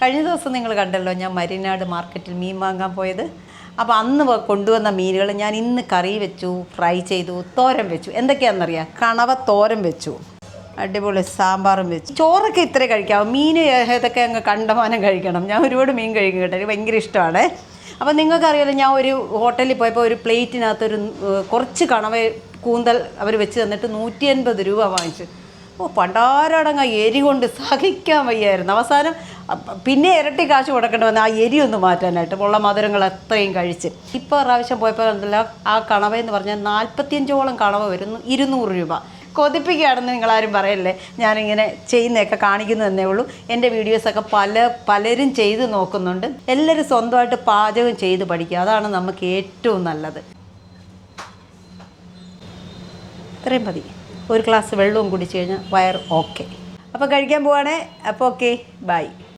കഴിഞ്ഞ ദിവസം നിങ്ങൾ കണ്ടല്ലോ ഞാൻ മരിനാട് മാർക്കറ്റിൽ മീൻ വാങ്ങാൻ പോയത്. അപ്പോൾ അന്ന് കൊണ്ടുവന്ന മീനുകൾ ഞാൻ ഇന്ന് കറി വെച്ചു, ഫ്രൈ ചെയ്തു, തോരൻ വെച്ചു. എന്തൊക്കെയാണെന്നറിയാം? കണവ തോരൻ വെച്ചു, അടിപൊളി സാമ്പാറും വെച്ചു. ചോറൊക്കെ ഇത്രേ കഴിക്കാവും, മീൻ ഏതൊക്കെ അങ്ങ് കണ്ടമാനം കഴിക്കണം. ഞാൻ ഒരുപാട് മീൻ കഴിക്കും കേട്ടോ, എനിക്ക് ഭയങ്കര ഇഷ്ടമാണ്. അപ്പോൾ നിങ്ങൾക്കറിയാലോ, ഞാൻ ഒരു ഹോട്ടലിൽ പോയപ്പോൾ ഒരു പ്ലേറ്റിനകത്തൊരു കുറച്ച് കണവ കൂന്തൽ അവർ വെച്ച് തന്നിട്ട് 180 രൂപ വാങ്ങിച്ചു. പണ്ടാരടങ്ങ എരി കൊണ്ട് സഹിക്കാൻ വയ്യായിരുന്നു. അവസാനം പിന്നെ ഇരട്ടി കാശ് കൊടുക്കേണ്ടി വന്നു ആ എരി ഒന്ന് മാറ്റാനായിട്ട്. ഉള്ള മധുരങ്ങൾ അത്രയും കഴിച്ച്. ഇപ്പോൾ പ്രാവശ്യം പോയപ്പോൾ എന്തല്ല, ആ കണവയെന്ന് പറഞ്ഞാൽ 45ഓളം കണവ വരുന്നു, 200 രൂപ. കൊതിപ്പിക്കുകയാണെന്ന് നിങ്ങളാരും പറയല്ലേ. ഞാനിങ്ങനെ ചെയ്യുന്നതൊക്കെ കാണിക്കുന്നു തന്നേ ഉള്ളൂ. എൻ്റെ വീഡിയോസൊക്കെ പലരും ചെയ്ത് നോക്കുന്നുണ്ട്. എല്ലാവരും സ്വന്തമായിട്ട് പാചകം ചെയ്ത് പഠിക്കുക, അതാണ് നമുക്ക് ഏറ്റവും നല്ലത്. ഇത്രയും മതി. ഒരു ഗ്ലാസ് വെള്ളവും കുടിച്ച് കഴിഞ്ഞാൽ വയർ ഓക്കെ. അപ്പോൾ കഴിക്കാൻ പോവാണേ. അപ്പോൾ ഓക്കെ, ബൈ.